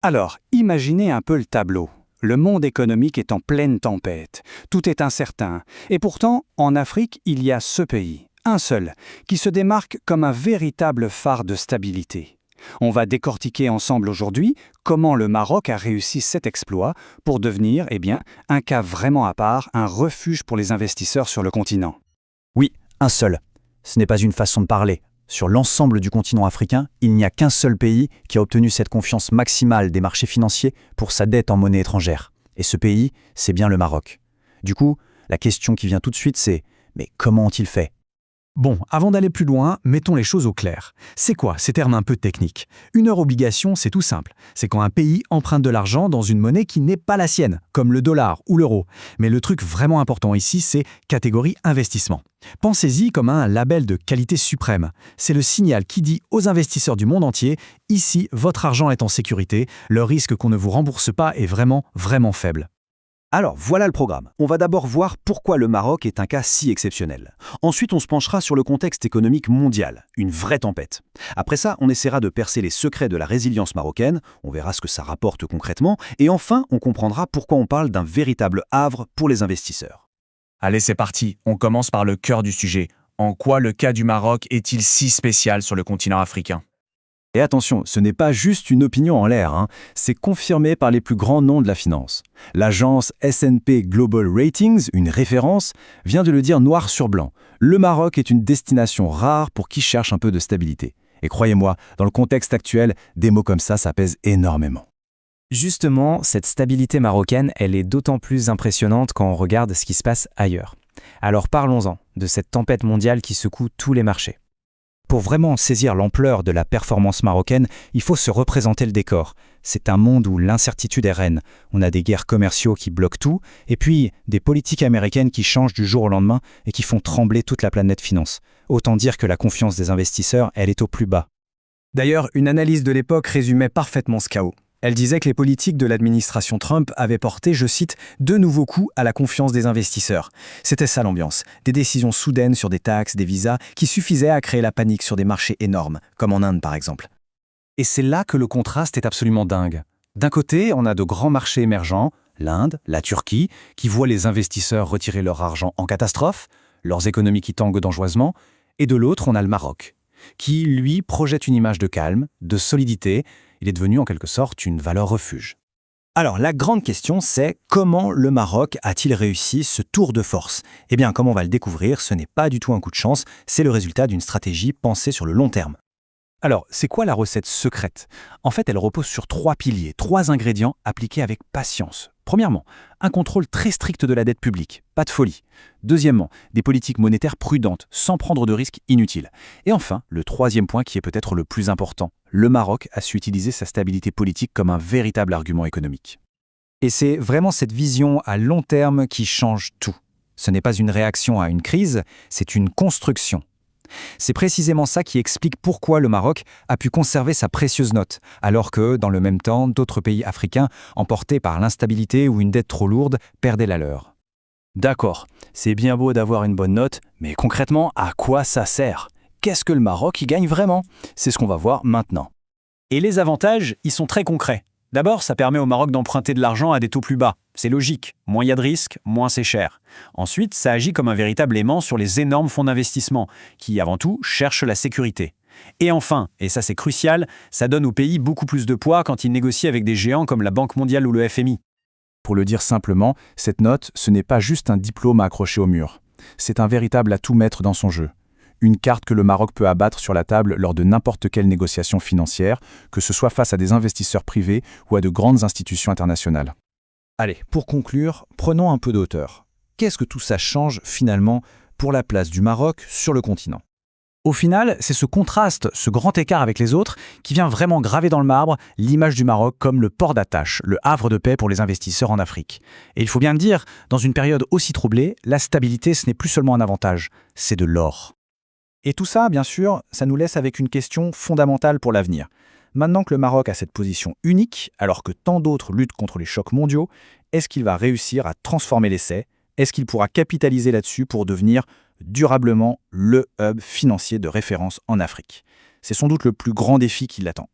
Alors, imaginez un peu le tableau. Le monde économique est en pleine tempête. Tout est incertain. Et pourtant, en Afrique, il y a ce pays, un seul, qui se démarque comme un véritable phare de stabilité. On va décortiquer ensemble aujourd'hui comment le Maroc a réussi cet exploit pour devenir, un cas vraiment à part, un refuge pour les investisseurs sur le continent. Oui, un seul. Ce n'est pas une façon de parler. Sur l'ensemble du continent africain, il n'y a qu'un seul pays qui a obtenu cette confiance maximale des marchés financiers pour sa dette en monnaie étrangère. Et ce pays, c'est bien le Maroc. Du coup, la question qui vient tout de suite, c'est « mais comment ont-ils fait ?» Bon, avant d'aller plus loin, mettons les choses au clair. C'est quoi ces termes un peu techniques? Une euro-obligation, c'est tout simple. C'est quand un pays emprunte de l'argent dans une monnaie qui n'est pas la sienne, comme le dollar ou l'euro. Mais le truc vraiment important ici, c'est catégorie investissement. Pensez-y comme un label de qualité suprême. C'est le signal qui dit aux investisseurs du monde entier « ici, votre argent est en sécurité, le risque qu'on ne vous rembourse pas est vraiment, vraiment faible ». Alors, voilà le programme. On va d'abord voir pourquoi le Maroc est un cas si exceptionnel. Ensuite, on se penchera sur le contexte économique mondial, une vraie tempête. Après ça, on essaiera de percer les secrets de la résilience marocaine, on verra ce que ça rapporte concrètement, et enfin, on comprendra pourquoi on parle d'un véritable havre pour les investisseurs. Allez, c'est parti. On commence par le cœur du sujet. En quoi le cas du Maroc est-il si spécial sur le continent africain ? Et attention, ce n'est pas juste une opinion en l'air, c'est confirmé par les plus grands noms de la finance. L'agence S&P Global Ratings, une référence, vient de le dire noir sur blanc. Le Maroc est une destination rare pour qui cherche un peu de stabilité. Et croyez-moi, dans le contexte actuel, des mots comme ça pèse énormément. Justement, cette stabilité marocaine, elle est d'autant plus impressionnante quand on regarde ce qui se passe ailleurs. Alors parlons-en de cette tempête mondiale qui secoue tous les marchés. Pour vraiment saisir l'ampleur de la performance marocaine, il faut se représenter le décor. C'est un monde où l'incertitude est reine. On a des guerres commerciaux qui bloquent tout, et puis des politiques américaines qui changent du jour au lendemain et qui font trembler toute la planète finance. Autant dire que la confiance des investisseurs, elle est au plus bas. D'ailleurs, une analyse de l'époque résumait parfaitement ce chaos. Elle disait que les politiques de l'administration Trump avaient porté, je cite, « de nouveaux coups à la confiance des investisseurs ». C'était ça l'ambiance. Des décisions soudaines sur des taxes, des visas, qui suffisaient à créer la panique sur des marchés énormes, comme en Inde par exemple. Et c'est là que le contraste est absolument dingue. D'un côté, on a de grands marchés émergents, l'Inde, la Turquie, qui voient les investisseurs retirer leur argent en catastrophe, leurs économies qui tanguent dangereusement, et de l'autre, on a le Maroc, qui, lui, projette une image de calme, de solidité. Il est devenu en quelque sorte une valeur refuge. Alors la grande question c'est comment le Maroc a-t-il réussi ce tour de force? Eh bien comme on va le découvrir, ce n'est pas du tout un coup de chance, c'est le résultat d'une stratégie pensée sur le long terme. Alors, c'est quoi la recette secrète? En fait, elle repose sur 3 piliers, 3 ingrédients appliqués avec patience. Premièrement, un contrôle très strict de la dette publique, pas de folie. Deuxièmement, des politiques monétaires prudentes, sans prendre de risques inutiles. Et enfin, le troisième point qui est peut-être le plus important, le Maroc a su utiliser sa stabilité politique comme un véritable argument économique. Et c'est vraiment cette vision à long terme qui change tout. Ce n'est pas une réaction à une crise, c'est une construction. C'est précisément ça qui explique pourquoi le Maroc a pu conserver sa précieuse note, alors que, dans le même temps, d'autres pays africains, emportés par l'instabilité ou une dette trop lourde, perdaient la leur. D'accord, c'est bien beau d'avoir une bonne note, mais concrètement, à quoi ça sert? Qu'est-ce que le Maroc y gagne vraiment? C'est ce qu'on va voir maintenant. Et les avantages, ils sont très concrets. D'abord, ça permet au Maroc d'emprunter de l'argent à des taux plus bas. C'est logique. Moins il y a de risques, moins c'est cher. Ensuite, ça agit comme un véritable aimant sur les énormes fonds d'investissement, qui, avant tout, cherchent la sécurité. Et enfin, et ça c'est crucial, ça donne au pays beaucoup plus de poids quand il négocie avec des géants comme la Banque mondiale ou le FMI. Pour le dire simplement, cette note, ce n'est pas juste un diplôme à accrocher au mur. C'est un véritable atout maître dans son jeu. Une carte que le Maroc peut abattre sur la table lors de n'importe quelle négociation financière, que ce soit face à des investisseurs privés ou à de grandes institutions internationales. Allez, pour conclure, prenons un peu de hauteur. Qu'est-ce que tout ça change finalement pour la place du Maroc sur le continent? Au final, c'est ce contraste, ce grand écart avec les autres, qui vient vraiment graver dans le marbre l'image du Maroc comme le port d'attache, le havre de paix pour les investisseurs en Afrique. Et il faut bien le dire, dans une période aussi troublée, la stabilité, ce n'est plus seulement un avantage, c'est de l'or. Et tout ça, bien sûr, ça nous laisse avec une question fondamentale pour l'avenir. Maintenant que le Maroc a cette position unique, alors que tant d'autres luttent contre les chocs mondiaux, est-ce qu'il va réussir à transformer l'essai? Est-ce qu'il pourra capitaliser là-dessus pour devenir durablement le hub financier de référence en Afrique? C'est sans doute le plus grand défi qui l'attend.